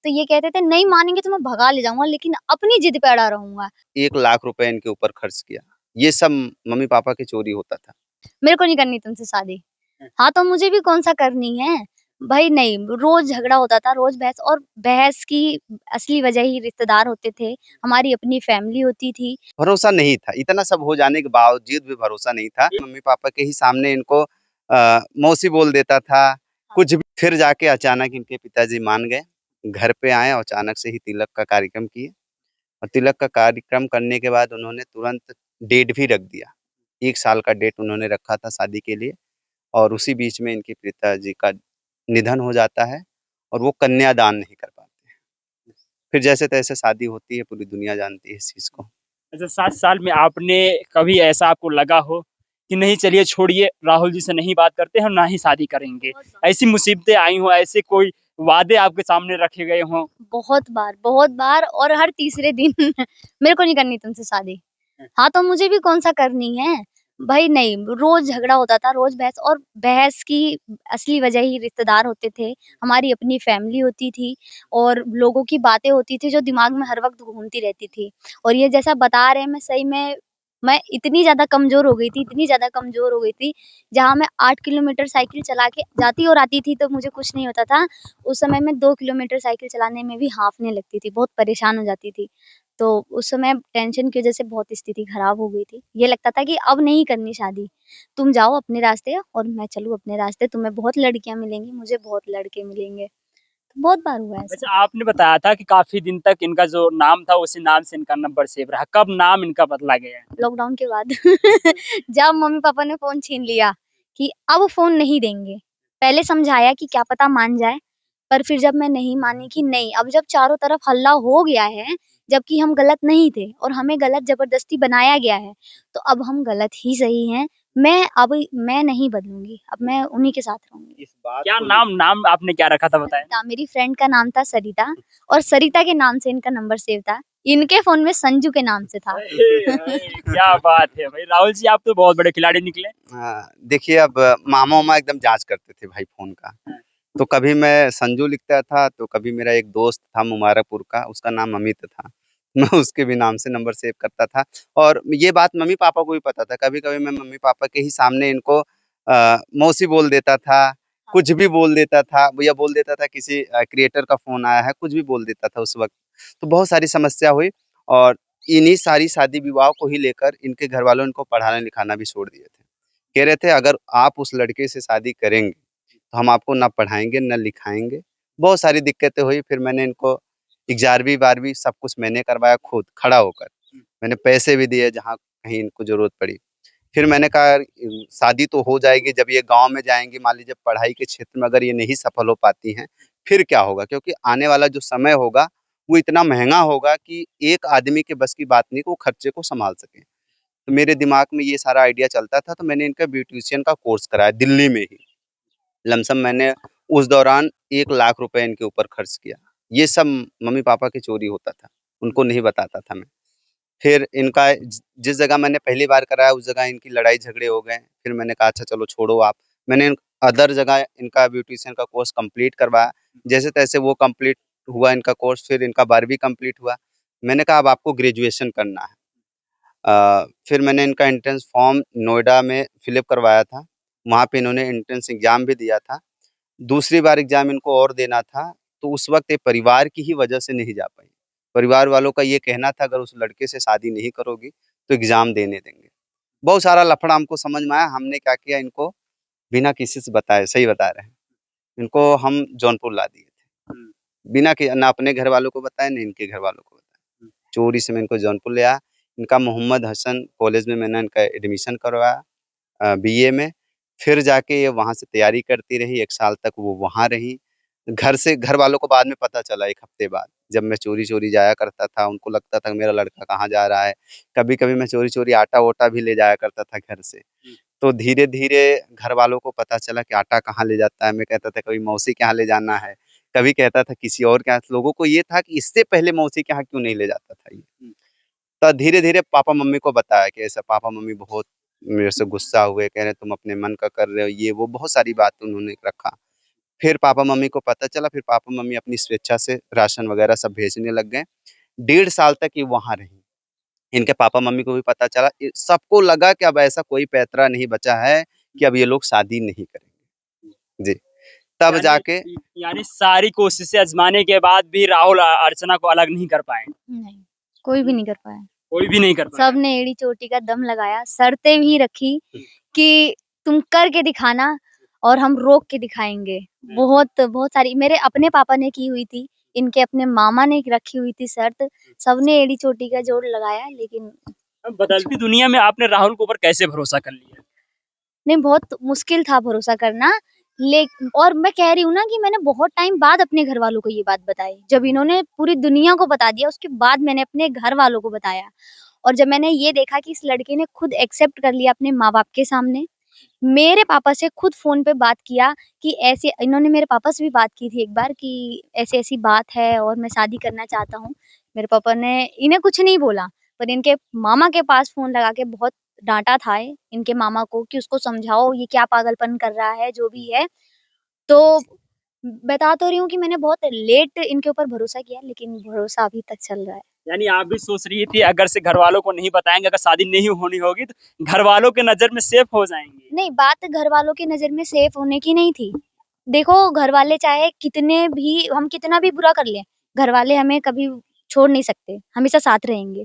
तो ये कहते थे नहीं मानेंगे तो मैं भगा ले जाऊँगा लेकिन अपनी ज़िद पे अड़ा रहूँगा। 1 लाख रुपए इनके ऊपर खर्च किया। ये सब मम्मी-पापा की चोरी होता था। मेरे को नहीं करनी तुमसे शादी। हाँ, तो मुझे भी कौन-सा करनी है। भाई नहीं, रोज़ झगड़ा होता था, रोज़ बहस और बहस की असली वजह ही रिश्तेदार होते थे, हमारी अपनी फैमिली होती थी। भरोसा नहीं था, इतना सब हो जाने के बावजूद भी भरोसा नहीं था। मम्मी-पापा के ही सामने इनको मौसी बोल देता था, कुछ भी। फिर जाके अचानक इनके पिताजी मान गए, घर पे आए और अचानक से ही तिलक का कार्यक्रम किए और तिलक का कार्यक्रम करने के बाद उन्होंने तुरंत डेट भी रख दिया। 1 साल का डेट उन्होंने रखा था शादी के लिए और उसी बीच में इनके पिताजी का निधन हो जाता है और वो कन्यादान नहीं कर पाते। फिर जैसे-तैसे शादी होती है, पूरी दुनिया जानती है इस चीज़ को। अच्छा 7 साल में आपने कभी ऐसा आपको लगा हो कि नहीं चलिए छोड़िए राहुल जी से नहीं बात करते हम ना ही शादी करेंगे। ऐसी मुसीबतें आई हों, ऐसे कोई वादे आपके सामने रखे गए हों? बहुत बार और हर तीसरे दिन मेरे को नहीं करनी तुमसे शादी। हाँ, तो मुझे भी कौन-सा करनी है। भाई नहीं, रोज़ झगड़ा होता था, रोज़ बहस और बहस की असली वजह ही रिश्तेदार होते थे, हमारी अपनी फैमिली होती थी और लोगों की बातें होती थी जो दिमाग में हर वक़्त घूमती रहती थी। और ये जैसा बता रहे हैं मैं सही में मैं इतनी ज़्यादा कमज़ोर हो गई थी, इतनी ज़्यादा कमज़ोर हो गई थी, जहाँ मैं 8 किलोमीटर साइकिल चला के जाती और आती थी तो मुझे कुछ नहीं होता था, उस समय मैं 2 किलोमीटर साइकिल चलाने में भी हाँफने लगती थी, बहुत परेशान हो जाती थी। तो उस समय टेंशन की वज़ह से बहुत स्थिति खराब हो गई थी। ये लगता था कि अब नहीं करनी शादी, तुम जाओ अपने रास्ते और मैं चलूँ अपने रास्ते, तुम्हें बहुत लड़कियाँ मिलेंगी, मुझे बहुत लड़के मिलेंगे। तो बहुत बार हुआ ऐसा। अच्छा आपने बताया था कि काफ़ी दिन तक इनका जो नाम था उसी नाम से इनका नंबर सेव रहा। कब नाम इनका बदला गया है? लॉकडाउन के बाद जब मम्मी-पापा ने फ़ोन छीन लिया कि अब फ़ोन नहीं देंगे। पहले समझाया कि क्या पता मान जाए, पर फिर जब मैं नहीं मानी कि नहीं, अब जब चारों तरफ हल्ला हो गया है, जबकि हम गलत नहीं थे और हमें गलत ज़बरदस्ती बनाया गया है, तो अब हम गलत ही सही हैं। मैं नहीं बदलूँगी, अब मैं उन्हीं के साथ रहूँगी। इस बात क्या को नाम नाम आपने क्या रखा था बताया? सरिता, मेरी फ्रेंड का नाम था सरिता और सरिता के नाम से इनका नंबर सेव था। इनके फ़ोन में संजू के नाम से था। क्या बात है भाई राहुल जी आप तो बहुत बड़े खिलाड़ी निकले। देखिए अब मामा-वामा एकदम जाँच करते थे भाई फ़ोन का। तो कभी मैं संजू लिखता था, तो कभी मेरा एक दोस्त था मुबारकपुर का, उसका नाम अमित था। मैं उसके भी नाम से नंबर सेव करता था और ये बात मम्मी-पापा को भी पता था। कभी-कभी मैं मम्मी-पापा के ही सामने इनको मौसी बोल देता था, कुछ भी बोल देता था या बोल देता था किसी क्रिएटर का फ़ोन आया है, कुछ भी बोल देता था उस वक़्त। तो बहुत सारी समस्या हुई और इन्हीं सारी शादी-विवाह को ही लेकर इनके घरवालों ने इनको पढ़ाना-लिखाना भी छोड़ दिए थे। कह रहे थे अगर आप उस लड़के से शादी करेंगे, तो हम आपको ना पढ़ाएँगे, ना लिखाएँगे। बहुत सारी दिक्कतें हुई फिर मैंने इनको 11वीं 12वीं सब कुछ मैंने करवाया खुद, खड़ा होकर। मैंने पैसे भी दिए जहाँ कहीं इनको ज़रूरत पड़ी। फिर मैंने कहा शादी तो हो जाएगी जब ये गाँव में जाएँगी, मान लीजिए पढ़ाई के क्षेत्र में अगर ये नहीं सफल हो पाती हैं, फिर क्या होगा? क्योंकि आने वाला जो समय होगा, वो इतना महँगा होगा कि एक आदमी के बस की बात नहीं कि वो खर्चे को सँभाल सके। तो मेरे दिमाग में ये सारा आइडिया चलता था, तो मैंने इनका ब्यूटीशियन का कोर्स कराया दिल्ली में ही। लमसम मैंने उस दौरान 1 लाख रुपए इनके ऊपर खर्च किया। ये सब मम्मी-पापा की चोरी होता था, उनको नहीं बताता था मैं। फिर इनका जिस जगह मैंने पहली बार कराया उस जगह इनकी लड़ाई-झगड़े हो गए। फिर मैंने कहा अच्छा चलो छोड़ो आप। मैंने अदर जगह इनका ब्यूटीशियन का कोर्स कंप्लीट करवाया। जैसे-तैसे वो कंप्लीट हुआ इनका कोर्स, फिर इनका 12वीं कंप्लीट हुआ। मैंने कहा अब आपको ग्रेजुएशन करना है। फिर मैंने इनका एंट्रेंस फॉर्म नोएडा में फिल अप करवाया था। वहाँ पे इन्होंने एंट्रेंस एग्ज़ाम भी दिया था। दूसरी बार एग्ज़ाम इनको और देना था, तो उस वक़्त ये परिवार की ही वजह से नहीं जा पाईं। परिवार वालों का ये कहना था अगर उस लड़के से शादी नहीं करोगी, तो एग्ज़ाम देने देंगे। बहुत सारा लफड़ा हमको समझ में आया, हमने क्या किया इनको बिना किसी से बताए सही बता रहे हैं, इनको हम जौनपुर ला दिए थे। बिना कि ना अपने घरवालों को बताए, ना इनके घरवालों को बताए। चोरी से मैं इनको जौनपुर ले आया। इनका मोहम्मद हसन कॉलेज में मैंने इनका एडमिशन करवाया बीए में। फिर जाके ये वहाँ से तैयारी करती रही, 1 साल तक वो वहाँ रही। घर वालों को बाद में पता चला 1 हफ्ते बाद, जब मैं चोरी-चोरी जाया करता था, उनको लगता था मेरा लड़का कहाँ जा रहा है। कभी-कभी मैं चोरी-चोरी आटा-वाटा भी ले जाया करता था घर से। तो धीरे-धीरे घरवालों को पता चला कि आटा कहाँ ले जाता है। मैं कहता था कभी मौसी के यहाँ ले जाना है, कभी कहता था किसी और के यहाँ। लोगों को ये था कि इससे पहले मौसी के यहाँ क्यों नहीं ले जाता था ये। तो धीरे-धीरे पापा-मम्मी को बताया कि ऐसा पापा-मम्मी बहुत मेरे से गुस्सा हुए, कह रहे तुम अपने मन का कर रहे हो, ये वो बहुत सारी बात उन्होंने रखा। फिर पापा मम्मी को पता चला, फिर पापा मम्मी अपनी स्वेच्छा से राशन वगैरह सब भेजने लग गए। 1.5 साल तक ये वहाँ रहीं। इनके पापा मम्मी को भी पता चला, सबको लगा कि अब ऐसा कोई पैतरा नहीं बचा है कि अब ये लोग शादी नहीं करेंगे। जी, तब यानी जाके यानी सारी कोशिशें आजमाने के बाद भी राहुल अर्चना को अलग नहीं कर पाए। नहीं, कोई भी नहीं कर पाया। कोई भी नहीं कर पाया। सबने एड़ी चोटी का दम लगाया, शर्तें भी रखी कि तुम करके दिखाना और हम रोक के दिखाएँगे। बहुत बहुत सारी मेरे अपने पापा ने की हुई थी, इनके अपने मामा ने रखी हुई थी शर्त, सबने एड़ी चोटी का जोड़ लगाया लेकिन अब बदलती दुनिया में आपने राहुल के ऊपर कैसे भरोसा कर लिया? नहीं, बहुत मुश्किल था भरोसा करना। और मैं कह रही हूँ ना कि मैंने बहुत टाइम बाद अपने घरवालों को ये बात बताई। जब इन्होंने पूरी दुनिया को बता दिया, उसके बाद मैंने अपने घरवालों को बताया। और जब मैंने ये देखा कि इस लड़के ने खुद एक्सेप्ट कर लिया अपने माँ-बाप के सामने, मेरे पापा से खुद फ़ोन पे बात किया कि ऐसे इन्होंने मेरे पापा से भी बात की थी एक बार कि ऐसी-ऐसी बात है और मैं शादी करना चाहता हूँ। मेरे पापा ने इन्हें कुछ नहीं बोला, पर इनके मामा के पास फ़ोन लगा के बहुत डाँटा था इनके मामा को कि उसको समझाओ ये क्या पागलपन कर रहा है, जो भी है। तो बता तो रही हूँ कि मैंने बहुत लेट इनके ऊपर भरोसा किया, लेकिन भरोसा अभी तक चल रहा है। यानी आप भी सोच रही थी अगर से घरवालों को नहीं बताएँगे, अगर शादी नहीं होनी होगी तो घरवालों के नज़र में सेफ हो जाएँगे। नहीं, बात घरवालों की नज़र में सेफ होने की नहीं थी। देखो, घरवाले चाहे कितने भी हम कितना भी बुरा कर लें, घरवाले हमें कभी छोड़ नहीं सकते, हमेशा साथ रहेंगे।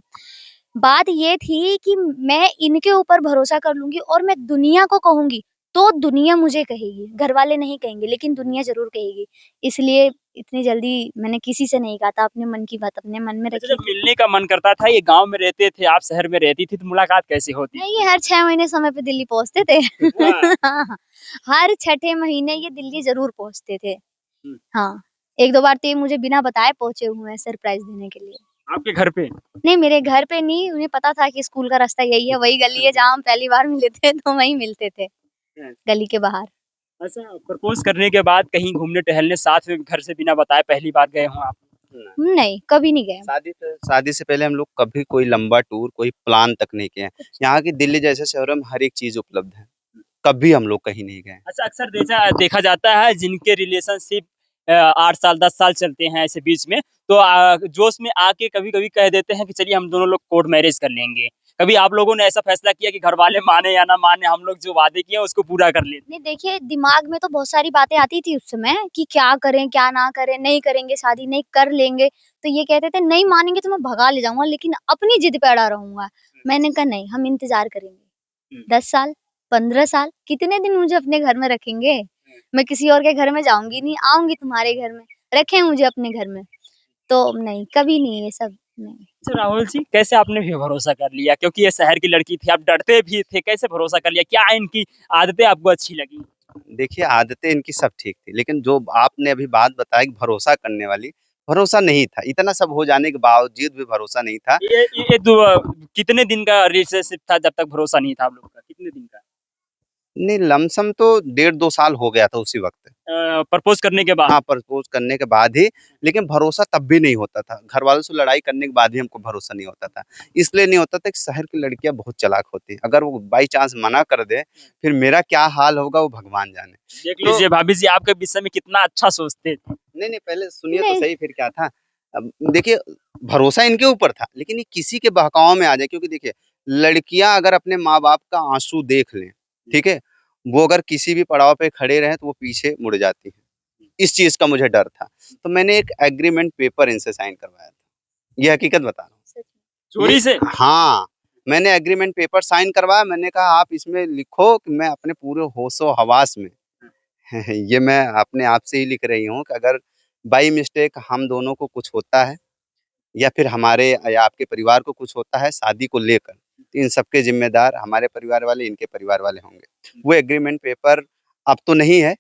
बात ये थी कि मैं इनके ऊपर भरोसा कर लूँगी और मैं दुनिया को कहूँगी, तो दुनिया मुझे कहेगी, घरवाले नहीं कहेंगे, लेकिन दुनिया ज़रूर कहेगी। इसलिए इतनी जल्दी मैंने किसी से नहीं कहा था, अपने मन की बात अपने मन में अच्छा, रखी जब थी। मिलने का मन करता था, ये गाँव में रहते थे, आप शहर में रहती थी, तो मुलाकात कैसे होती थी? नहीं, ये हर 6 महीने समय पे दिल्ली पहुँचते थे। वाह! हाँ, हर छठे महीने ये दिल्ली ज़रूर पहुँचते थे। हुँ, हाँ, 1-2 बार तो ये मुझे बिना बताए पहुँचे हुए हैं सरप्राइज़ देने के लिए। आपके घर पे? नहीं, मेरे घर पे नहीं, उन्हें पता था कि स्कूल का रास्ता यही है, वही गली है जहाँ हम पहली बार मिले थे, तो वहीं मिलते थे, हैं। गली के बाहर। अच्छा, प्रपोज़ करने के बाद कहीं घूमने-टहलने साथ में घर से बिना बताए पहली बार गए हों आप? नहीं, कभी नहीं गए हम। शादी से पहले हम लोग कभी कोई लंबा टूर, कोई प्लान तक नहीं किए हैं। यहाँ की दिल्ली जैसे शहरों में हर एक चीज़ उपलब्ध है। कभी हम लोग कहीं नहीं गए। अच्छा, अक्सर देखा जाता है जिनके रिलेशनशिप 8 साल 10 साल चलते हैं ऐसे बीच में, तो जोश में आके कभी-कभी कह देते हैं कि चलिए हम दोनों लोग कोर्ट मैरिज कर लेंगे। कभी आप लोगों ने ऐसा फैसला किया कि घरवाले माने या ना माने, हम लोग जो वादे किए हैं उसको पूरा कर लेते हैं? नहीं देखिए, दिमाग में तो बहुत सारी बातें आती थी उस समय कि क्या करें, क्या ना करें, नहीं करेंगे शादी, नहीं कर लेंगे। तो ये कहते थे नहीं मानेंगे तो मैं भगा ले जाऊँगा लेकिन अपनी ज़िद पे अड़ा रहूँगा। मैंने कहा नहीं, हम इंतज़ार करेंगे। 10 साल, 15 साल, कितने दिन मुझे अपने घर में रखेंगे? मैं किसी और के घर में जाऊँगी नहीं, आऊँगी तुम्हारे घर में, रखें मुझे अपने घर में। तो नहीं, कभी नहीं ये सब नहीं। अच्छा राहुल जी, कैसे आपने भी भरोसा कर लिया? क्योंकि ये शहर की लड़की थी, आप डरते भी थे, कैसे भरोसा कर लिया? क्या इनकी आदतें आपको अच्छी लगी? देखिए, आदतें इनकी सब ठीक थी, लेकिन जो आपने अभी बात बताई कि भरोसा करने वाली, भरोसा नहीं था। इतना सब हो जाने के बावजूद भी भरोसा नहीं था। ये कितने दिन का रिलेशनशिप था जब तक भरोसा नहीं था आप लोग का? कितने दिन का? नहीं, लमसम तो 1.5-2 साल हो गया था उसी वक़्त। प्रपोज़ करने के बाद? हाँ, प्रपोज़ करने के बाद ही, लेकिन भरोसा तब भी नहीं होता था। घरवालों से लड़ाई करने के बाद भी हमको भरोसा नहीं होता था। इसलिए नहीं होता था कि शहर की लड़कियाँ बहुत चालाक होती हैं। अगर वो बाई चांस मना कर दे, फिर मेरा क्या हाल होगा वो भगवान जाने। देख तो लीजिए भाभी जी आपके विषय में कितना अच्छा सोचते थे। नहीं, पहले सुनिए तो नहीं, सही फिर क्या था। देखिए, भरोसा इनके ऊपर था, लेकिन ये किसी के बहकावे में आ जाए, क्योंकि देखिए, लड़कियाँ अगर अपने माँ-बाप का आँसू देख लें, ठीक है? वो अगर किसी भी पड़ाव पे खड़े रहें तो वो पीछे मुड़ जाती हैं। इस चीज़ का मुझे डर था। तो मैंने एक एग्रीमेंट पेपर इनसे साइन करवाया था। ये हकीकत बता रहा हूँ। सच में। चोरी से? हाँ, मैंने एग्रीमेंट पेपर साइन करवाया। मैंने कहा आप इसमें लिखो कि मैं अपने पूरे होशो-हवास में ये मैं अपने आप से ही लिख रही हूँ कि अगर बाई मिस्टेक हम दोनों को कुछ होता है या फिर हमारे या आपके परिवार को कुछ होता है शादी को लेकर, तो इन सब के ज़िम्मेदार हमारे परिवार वाले, इनके परिवार वाले होंगे। वो एग्रीमेंट पेपर अब तो नहीं है।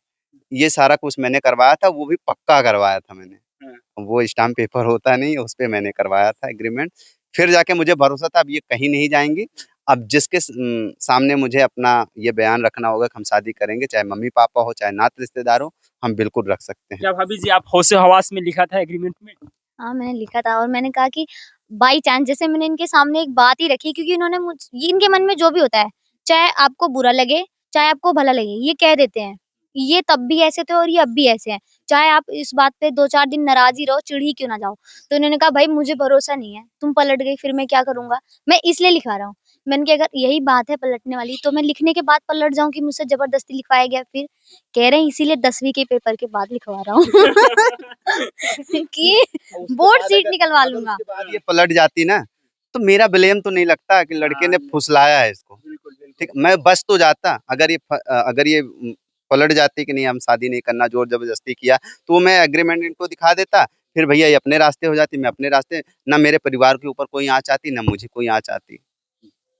ये सारा कुछ मैंने करवाया था, वो भी पक्का करवाया था मैंने। हाँ। वो स्टाम्प पेपर होता नहीं, उसपे मैंने करवाया था एग्रीमेंट। फिर जाके मुझे भरोसा था अब ये कहीं नहीं जाएँगी। अब जिसके सामने मुझे अपना ये बयान रखना होगा कि हम शादी करेंगे, चाहे मम्मी-पापा हो, चाहे नाते रिश्तेदार हो, हम बिल्कुल रख सकते हैं। क्या भाभी जी आप होशो-हवास में लिखा था एग्रीमेंट में? हाँ, मैंने लिखा था और मैंने कहा कि बाई चांस जैसे मैंने इनके सामने एक बात ही रखी क्योंकि इन्होंने ये इनके मन में जो भी होता है, चाहे आपको बुरा लगे, चाहे आपको भला लगे, ये कह देते हैं। ये तब भी ऐसे थे और ये अब भी ऐसे हैं। चाहे आप इस बात पे 2-4 दिन नाराज़ ही रहो, चिढ़ ही क्यों ना जाओ। तो इन्होंने कहा भाई मुझे भरोसा नहीं है, तुम पलट गई फिर मैं क्या करूँगा? मैं इसलिए लिखवा रहा हूँ। मैंने कहा अगर यही बात है पलटने वाली तो मैं लिखने के बाद पलट जाऊँ कि मुझसे ज़बरदस्ती लिखवाया गया फिर? कह रहे हैं इसीलिए 10वीं के पेपर के बाद लिखवा रहा हूँ कि उसके बोर्ड बाद सीट अगर निकलवा अगर लूँगा। उसके बाद ये पलट जाती ना, तो मेरा ब्लेम तो नहीं लगता कि लड़के ने हाँ, फुसलाया है इसको। बिल्कुल, बिल्कुल। ठीक, मैं बच तो जाता। अगर ये पलट जाती कि नहीं हम शादी नहीं करना, ज़ोर ज़बरदस्ती किया, तो मैं एग्रीमेंट इनको दिखा देता, फिर भैया ये अपने रास्ते हो जाती, मैं अपने रास्ते, ना मेरे परिवार के ऊपर कोई आँच आती, ना मुझे कोई आँच आती।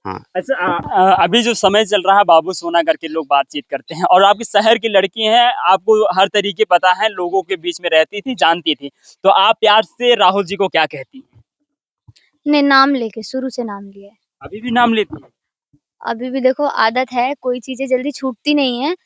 हाँ। अच्छा अभी जो समय चल रहा है बाबू सोना करके लोग बातचीत करते हैं और आपके शहर की लड़की हैं, आपको हर तरीके पता है, लोगों के बीच में रहती थी, जानती थी। तो आप प्यार से राहुल जी को क्या कहती हैं? ने नाम लेके शुरू से नाम लिया है। अभी भी नाम लेती हैं? अभी भी देखो आदत है, कोई चीज़ें जल्दी छूटती नहीं है।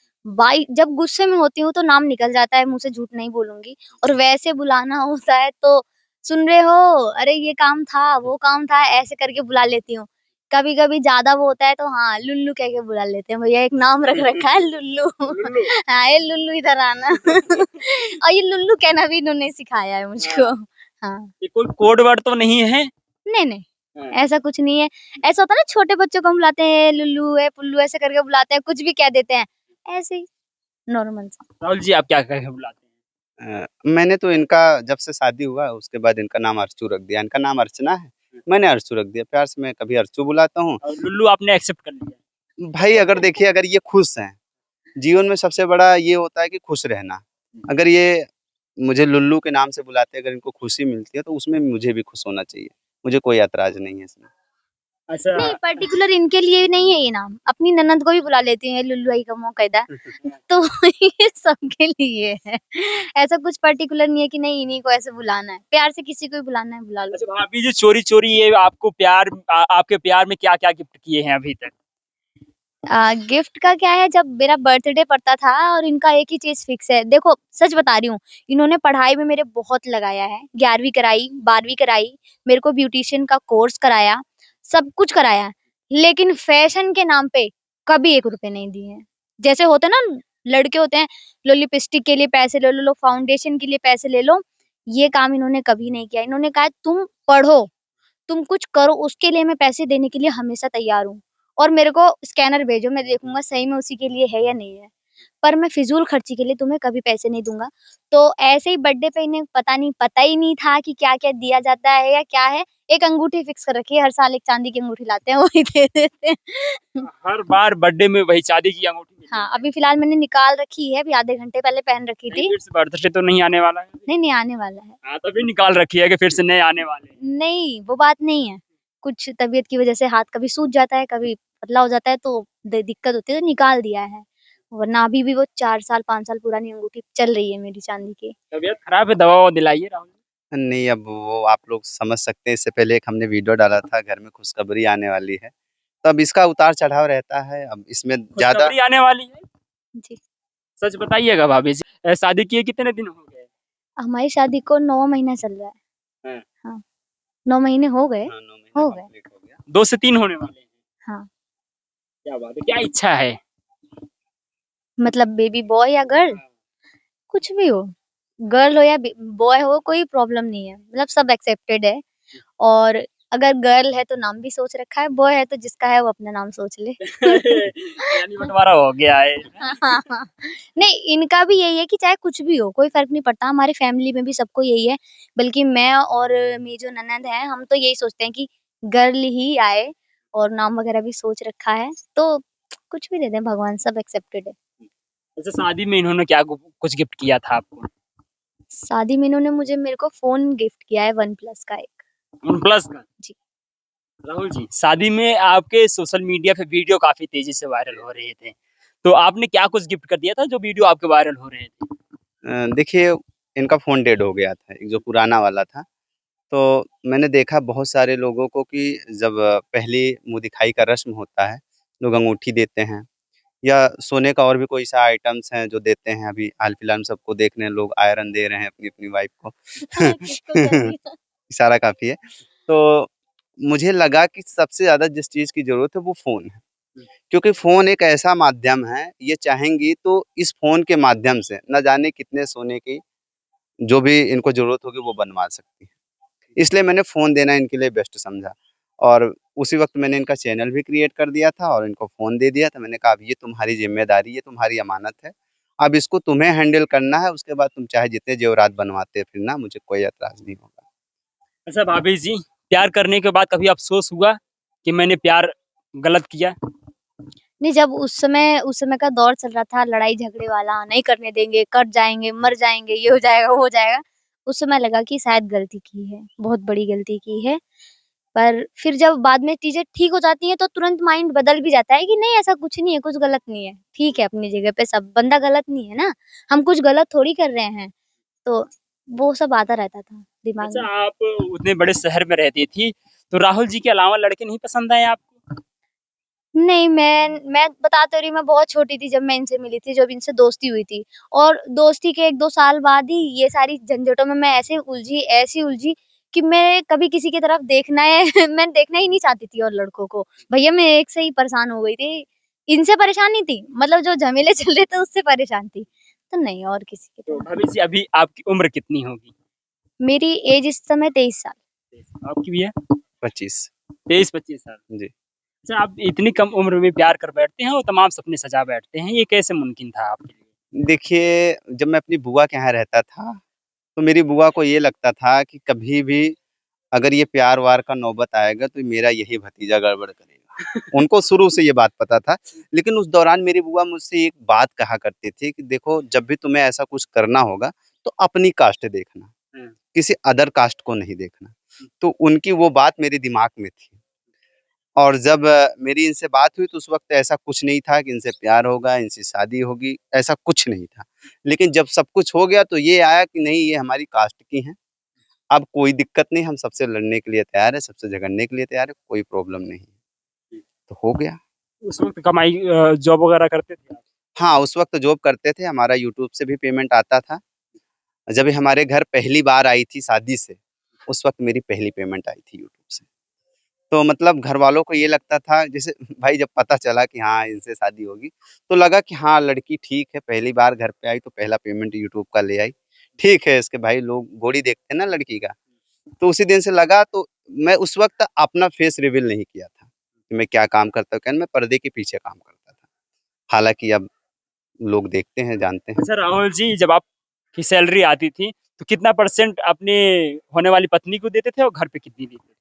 जब गुस्से में होती हूँ तो नाम निकल जाता है, मुँह से झूठ नहीं बोलूँगी और वैसे बुलाना होता है तो सुन रहे हो? अरे ये काम था, वो काम था, ऐसे करके बुला लेती हूँ। कभी-कभी ज़्यादा वो होता है तो हाँ, लुल्लू कह के बुला लेते हैं, भैया एक नाम रख रखा है लुल्लू। लुल्लू? हाँ, ये लुल्लू इधर आना। और ये लुल्लू कहना भी इन्होंने सिखाया है मुझको। हाँ, हाँ। ये कोई कोड वर्ड तो नहीं है? नहीं, नहीं, हाँ। ऐसा कुछ नहीं है। ऐसा होता है ना छोटे बच्चों को हम बुलाते हैं लुल्लू है, पुल्लू ऐसे करके बुलाते हैं, कुछ भी कह देते हैं। ऐसे ही नॉर्मल सा। राहुल जी आप क्या कह के बुलाते मैंने तो इनका जब से शादी हुआ उसके बाद इनका नाम अर्चू रख दिया। इनका नाम अर्चना है, हैं? मैंने अर्चू रख दिया। प्यार से मैं कभी अर्चू बुलाता हूँ। और लुल्लू आपने एक्सेप्ट कर लिया? भाई अगर देखिए अगर ये खुश हैं, जीवन में सबसे बड़ा ये होता है कि खुश रहना। अगर ये मुझे लुल्लू के नाम से बुलाते हैं, अगर इनको खुशी मिलती है तो उसमें मुझे भी खुश होना चाहिए। मुझे कोई ऐतराज़ नहीं है इसमें। अच्छा नहीं पर्टिकुलर इनके लिए नहीं है ये नाम, अपनी ननद को भी बुला लेती हैं लुल्लू आई का मौकेदा। तो ये सबके लिए है। ऐसा कुछ पर्टिकुलर नहीं है कि नहीं इन्हीं को ऐसे बुलाना है। प्यार से किसी को भी बुलाना है बुला लो। अच्छा भाभी जी चोरी-चोरी ये आपको आपके प्यार में क्या-क्या गिफ्ट किए हैं अभी तक? गिफ्ट का क्या है जब मेरा बर्थडे पड़ता था और इनका एक ही चीज़ फिक्स है। देखो सच बता रही हूँ, इन्होंने पढ़ाई में मेरे बहुत लगाया है। 11वीं कराई, 12वीं कराई, मेरे को ब्यूटीशियन का कोर्स कराया, सब कुछ कराया। लेकिन फैशन के नाम पे कभी ₹1 नहीं दिए हैं। जैसे होते हैं ना लड़के होते हैं, लो लिपस्टिक के लिए पैसे ले लो, लो फाउंडेशन के लिए पैसे ले लो। ये काम इन्होंने कभी नहीं किया। इन्होंने कहा तुम पढ़ो, तुम कुछ करो उसके लिए मैं पैसे देने के लिए हमेशा तैयार हूँ और मेरे को स्कैनर भेजो मैं देखूँगा सही में उसी के लिए है या नहीं है। पर मैं फ़िज़ूल खर्ची के लिए तुम्हें कभी पैसे नहीं दूँगा। तो ऐसे ही बर्थडे पे इन्हें पता ही नहीं था कि क्या-क्या दिया जाता है या क्या है। एक अंगूठी फ़िक्स कर रखी है, हर साल एक चाँदी की अंगूठी लाते हैं वही दे देते हैं। हर बार बर्थडे में वही चांदी की अंगूठी मिल हाँ, रही है। अभी फ़िलहाल मैंने निकाल रखी है, अभी आधे घंटे पहले पहन रखी नहीं थी। फिर से बर्थडे तो नहीं आने वाला है अभी? नहीं, नहीं आने वाला है। हाँ, तभी निकाल रखी है कि फिर से नए आने वाले हैं। नहीं, वो बात नहीं है। कुछ तबीयत की वज़ह से हाथ कभी सूज जाता है, कभी पतला हो जाता है तो द दिक्कत होती है तो निकाल दिया है। वरना अभी भी वो 4 साल 5 साल पुरानी अंगूठी चल रही है मेरी चाँदी की। तबीयत खराब है, दवा-ववा दिलाइए राहुल जी। नहीं, अब वो आप लोग समझ सकते हैं, इससे पहले एक हमने वीडियो डाला था, घर में खुशखबरी आने वाली है। तो अब इसका उतार-चढ़ाव रहता है, अब इसमें ज़्यादा खुशखबरी आने वाली है? जी। सच बताइएगा भाभी जी। शादी किए कितने दिन हो गए? हमारी शादी को 9 महीना चल रहा है। हैं, हाँ, 9 महीने हो गए, हाँ, 9 महीना हो गए। कंप्लीट हो गया। 2 से 3 होने वाले हैं। हाँ, क्या बात है, क्या इच्छा है? मतलब बेबी बॉय या गर्ल? कुछ भी हो। गर्ल हो या बॉय हो कोई प्रॉब्लम नहीं है। मतलब सब एक्सेप्टेड है और अगर गर्ल है तो नाम भी सोच रखा है, बॉय है तो जिसका है वो अपना नाम सोच ले। यानी बँटवारा हो गया है। हाँ, हाँ, हाँ। नहीं, इनका भी यही है कि चाहे कुछ भी हो, कोई फ़र्क नहीं पड़ता, हमारी फ़ैमिली में भी सबको यही है। बल्कि मैं और मेरी जो ननद है, हम तो यही सोचते हैं कि गर्ल ही आए और नाम वग़ैरह भी सोच रखा है, तो कुछ भी दे दें भगवान, सब एक्सेप्टेड है। अच्छा शादी में इन्होंने क्या कुछ गिफ्ट किया था आपको? शादी में इन्होंने मेरे को फ़ोन गिफ्ट किया है वन प्लस का एक। वन प्लस का? जी। राहुल जी, शादी में आपके सोशल मीडिया पे वीडियो काफ़ी तेज़ी से वायरल हो रहे थे। तो आपने क्या कुछ गिफ्ट कर दिया था जो वीडियो आपके वायरल हो रहे थे? देखिए इनका फ़ोन डेड हो गया था, एक जो पुराना वाला था। तो मैंने देखा बहुत सारे लोगों को कि जब पहली मुँह दिखाई का रस्म होता है, लोग अंगूठी देते हैं या सोने का और भी कोई सा आइटम्स हैं जो देते हैं। अभी हाल-फिलहाल में सबको देख रहे हैं लोग आयरन दे रहे हैं अपनी-अपनी वाइफ़ को। किसको क्या दिया? इशारा काफ़ी है। तो मुझे लगा कि सबसे ज़्यादा जिस चीज़ की ज़रूरत है वो फ़ोन है। क्योंकि फ़ोन एक ऐसा माध्यम है, ये चाहेंगी तो इस फ़ोन के माध्यम से न जाने कितने सोने की जो भी इनको ज़रूरत होगी वो बनवा सकती हैं। इसलिए मैंने फ़ोन देना इनके लिए बेस्ट समझा और उसी वक़्त मैंने इनका चैनल भी क्रिएट कर दिया था और इनको फ़ोन दे दिया था। मैंने कहा अब ये तुम्हारी ज़िम्मेदारी है, तुम्हारी अमानत है। अब इसको तुम्हें हैंडल करना है, उसके बाद तुम चाहे जितने ज़ेवरात बनवाते फिरना, मुझे कोई ऐतराज़ नहीं होगा। अच्छा भाभी जी, प्यार करने के बाद कभी अफ़सोस हुआ कि मैंने प्यार गलत किया? नहीं, जब उस समय का दौर चल रहा था लड़ाई झगड़े वाला, नहीं करने देंगे, कट जाएँगे, मर जाएँगे, ये हो जाएगा, वो हो जाएगा। उस समय लगा कि शायद गलती की है, बहुत बड़ी गलती की है। पर फिर जब बाद में चीज़ें ठीक हो जाती हैं तो तुरंत माइंड बदल भी जाता है कि नहीं ऐसा कुछ नहीं है, कुछ गलत नहीं है। ठीक है अपनी जगह पे सब, बंदा गलत नहीं है ना, हम कुछ गलत थोड़ी कर रहे हैं। तो वो सब आता रहता था दिमाग अच्छा में। आप उतने बड़े शहर में रहती थी, तो राहुल जी के अलावा लड़के नहीं पसंद आए आपको? नहीं, मैं बता तो रही हूँ मैं बहुत छोटी थी जब मैं इनसे मिली थी, जब इनसे दोस्ती हुई थी और दोस्ती के 1-2 साल बाद ही ये सारी झंझटों में मैं ऐसी उलझी कि मैं कभी किसी की तरफ देखना है मैं देखना ही नहीं चाहती थी और लड़कों को। भैया मैं एक से ही परेशान हो गई थी। इनसे परेशान नहीं थी, मतलब जो झमेले चल रहे थे उससे परेशान थी। तो नहीं और किसी की तो तरफ भाभी जी अभी आपकी उम्र कितनी होगी? मेरी एज इस समय 23 साल। आपकी भी है? 25 23-25 साल। जी। अच्छा आप इतनी कम उम्र में प्यार कर बैठते हैं और तमाम सपने सजा बैठते हैं, ये कैसे मुमकिन था आपके लिए? देखिए, जब मैं अपनी बुआ के यहाँ रहता था, तो मेरी बुआ को ये लगता था कि कभी भी अगर ये प्यार-वार का नौबत आएगा तो मेरा यही भतीजा गड़बड़ करेगा। उनको शुरू से ये बात पता था, लेकिन उस दौरान मेरी बुआ मुझसे एक बात कहा करती थी कि देखो जब भी तुम्हें ऐसा कुछ करना होगा, तो अपनी कास्ट देखना, हुँ, किसी अदर कास्ट को नहीं देखना। तो उनकी वो बात मेरे दिमाग में थी और जब मेरी इनसे बात हुई तो उस वक़्त ऐसा कुछ नहीं था कि इनसे प्यार होगा, इनसे शादी होगी, ऐसा कुछ नहीं था। लेकिन जब सब कुछ हो गया तो ये आया कि नहीं ये हमारी कास्ट की हैं। अब कोई दिक्कत नहीं, हम सबसे लड़ने के लिए तैयार हैं, सबसे झगड़ने के लिए तैयार हैं, कोई प्रॉब्लम नहीं है। तो हो गया। उस वक़्त कमाई जॉब वगैरह करते थे आप? हाँ, उस वक़्त जॉब करते थे, हमारा यूट्यूब से भी पेमेंट आता था। जब ये हमारे घर पहली बार आई थी शादी से, उस वक़्त मेरी पहली पेमेंट आई थी यूट्यूब से। तो मतलब घरवालों को ये लगता था जैसे भाई जब पता चला कि हाँ, इनसे शादी होगी, तो लगा कि हाँ, लड़की ठीक है, पहली बार घर पे आई तो पहला पेमेंट यूट्यूब का ले आई। ठीक है, इसके भाई लोग बॉडी देखते हैं ना लड़की का। तो उसी दिन से लगा तो मैं उस वक़्त अपना फेस रिवील नहीं किया था, कि मैं क्या काम करता हूँ, क्या नहीं, मैं पर्दे के पीछे काम करता था। हालाँकि अब लोग देखते हैं, जानते हैं। अच्छा राहुल जी जब आपकी सैलरी आती थी, तो कितना परसेंट अपने होने वाली पत्नी को देते थे और घर पे कितनी देते थे?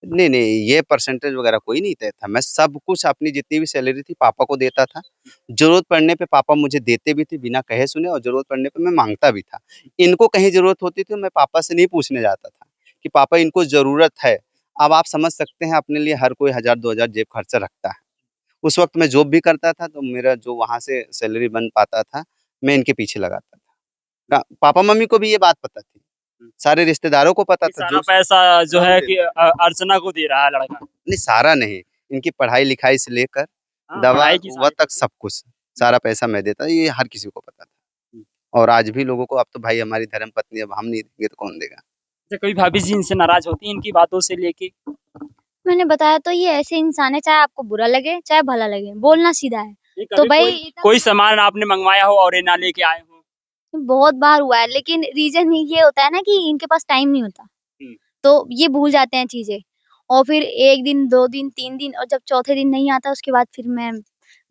नहीं, नहीं, ये परसेंटेज वग़ैरह कोई नहीं तय था। मैं सब कुछ अपनी जितनी भी सैलरी थी पापा को देता था। ज़रूरत पड़ने पे पापा मुझे देते भी थे बिना कहे-सुने और ज़रूरत पड़ने पे मैं माँगता भी था। इनको कहीं ज़रूरत होती थी तो मैं पापा से नहीं पूछने जाता था, कि पापा इनको ज़रूरत है। अब आप समझ सकते हैं अपने लिए हर कोई 1000-2000 जेब खर्चा रखता है। उस वक़्त मैं जॉब भी करता था तो मेरा जो वहाँ से सैलरी बन पाता था, मैं इनके पीछे लगाता था। पापा-मम्मी को भी ये बात पता थी। सारे रिश्तेदारों को पता ये था सारा जो पैसा जो राहुल है कि देता है। अर्चना को दे रहा है लड़का। नहीं सारा नहीं, इनकी पढ़ाई-लिखाई से लेकर हाँ, पढ़ाई की दवा सारी तक चीज़ें। सब कुछ, सारा पैसा मैं देता ये हर किसी को पता था। और आज भी लोगों को अब तो भाई हमारी धर्मपत्नी अब हम नहीं देंगे तो कौन देगा? अच्छा कभी भाभी जी इनसे नाराज़ होती हैं इनकी बातों से लेके? मैंने बताया तो ये ऐसे इंसान है चाहे आपको बुरा लगे, चाहे भला लगे, बोलना सीधा है। ये तो कभी भई कोई कोई सामान आपने मँगवाया हो और ये ना लेके आए हों? बहुत बार हुआ है लेकिन रीज़न ये होता है ना कि इनके पास टाइम नहीं होता। हुँ। तो ये भूल जाते हैं चीज़ें और फिर 1 दिन, 2 दिन, 3 दिन और जब चौथे दिन नहीं आता उसके बाद फिर मैं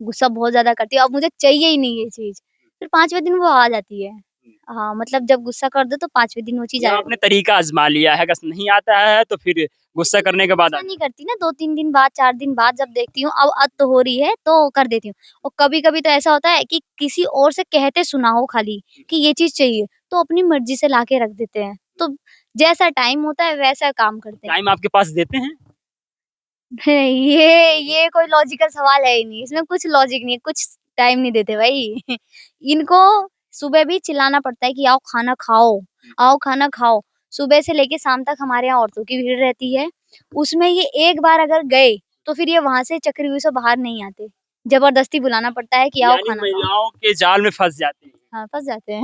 गुस्सा बहुत ज़्यादा करती हूँ। अब मुझे चाहिए ही नहीं ये चीज़। फिर 5वें दिन वो आ जाती है। हाँ, मतलब जब गुस्सा कर दो तो 5वें दिन वो चीज़ आ या जाती आपने है। तरीका आज़मा लिया है, अगर नहीं आता है तो फिर गुस्सा करने के बाद आ गुस्सा नहीं करती ना 2-3 दिन बाद, 4 दिन बाद जब देखती हूँ अब तो हो रही है तो कर देती हूँ। और कभी-कभी तो ऐसा होता है कि किसी और से कहते सुना हो खाली कि ये चीज़ चाहिए, तो अपनी मर्ज़ी से लाके रख देते हैं। तो जैसा टाइम होता है वैसा काम करते हैं। टाइम आपके पास देते हैं? ये कोई लॉजिकल सवाल है ही नहीं, इसमें कुछ लॉजिक नहीं है, कुछ टाइम नहीं देते भाई। इनको सुबह भी चिल्लाना पड़ता है कि आओ खाना खाओ। सुबह से लेके शाम तक हमारे यहाँ औरतों की भीड़ रहती है। उसमें ये एक बार अगर गए, तो फिर ये वहाँ से चक्रव्यूह से बाहर नहीं आते। ज़बरदस्ती बुलाना पड़ता है कि आओ यानी खाना खाओ। महिलाओं के जाल में फँस जाते हैं। हाँ, फँस जाते हैं।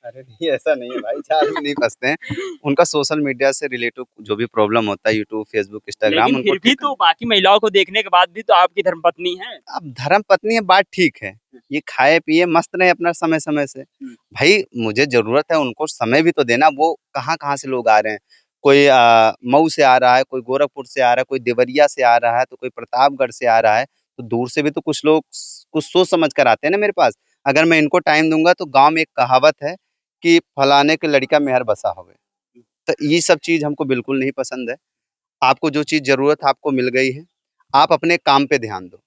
अरे नहीं, ऐसा नहीं है भाई, जाल में नहीं फँसते हैं। उनका सोशल मीडिया से रिलेटेड जो भी प्रॉब्लम होता है, यूट्यूब, फेसबुक, इंस्टाग्राम, लेकिन उनको फिर भी ठीक तो बाकी महिलाओं को देखने के बाद भी तो आपकी धर्मपत्नी है। अब धर्मपत्नी है, बात ठीक है। ये खाए-पिए मस्त रहें अपना समय-समय से। भाई मुझे ज़रूरत है, उनको समय भी तो देना, वो कहाँ-कहाँ से लोग आ रहे हैं। कोई मऊ से आ रहा है, कोई गोरखपुर से आ रहा है, कोई देवरिया से आ रहा है, तो कोई प्रतापगढ़ से आ रहा है। तो दूर से भी तो कुछ लोग कुछ सोच समझ कर आते हैं ना मेरे पास। अगर मैं इनको टाइम दूँगा तो गाँव में एक कहावत है कि फलाने के लड़का मेहर बसा हवे। तो ये सब चीज़ हमको बिल्कुल नहीं पसंद है। आपको जो चीज़ ज़रूरत है आपको मिल गई है, आप अपने काम पे ध्यान दो।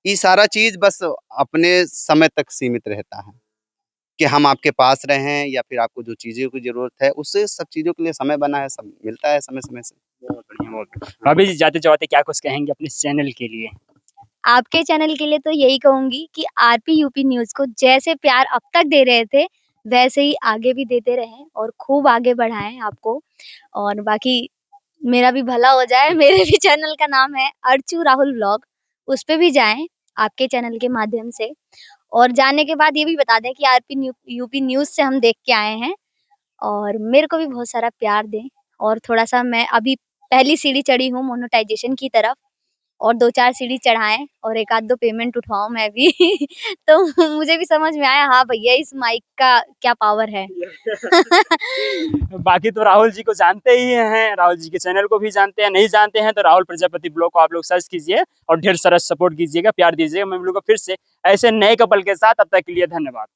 ये सारा चीज़ बस अपने समय तक सीमित रहता है, कि हम आपके पास रहें या फिर आपको जो चीज़ों की ज़रूरत है, उससे सब चीज़ों के लिए समय बना है, सब मिलता है समय-समय से। बहुत बढ़िया, बहुत बढ़िया। भाभी जी जाते-जाते क्या कुछ कहेंगे अपने चैनल के लिए? आपके चैनल के लिए तो यही कहूँगी कि आरपी यूपी न्यूज़ को जैसे प्यार अब तक दे रहे थे, वैसे ही आगे भी देते रहें और खूब आगे बढ़ाएँ आपको। और बाकी मेरा भी भला हो जाए, मेरे भी चैनल का नाम है अर्चू राहुल व्लॉग, उस पे भी जाएँ आपके चैनल के माध्यम से। और जाने के बाद ये भी बता दें कि आरपी यूपी न्यूज़ से हम देख के आए हैं और मेरे को भी बहुत सारा प्यार दें और थोड़ा-सा मैं अभी पहली सीढ़ी चढ़ी हूँ मोनेटाइज़ेशन की तरफ और 2-4 सीढ़ी चढ़ाएँ और 1 आध 2 पेमेंट उठाऊँ मैं भी। तो मुझे भी समझ में आया हाँ भैया इस माइक का क्या पावर है। बाकी तो राहुल जी को जानते ही हैं, राहुल जी के चैनल को भी जानते हैं, नहीं जानते हैं तो राहुल प्रजापति ब्लॉग को आप लोग सर्च कीजिए और ढेर सारा सपोर्ट कीजिएगा, प्यार दीजिएगा। मैं मिलूँगा फिर से ऐसे नए कपल के साथ, तब तक के लिए धन्यवाद।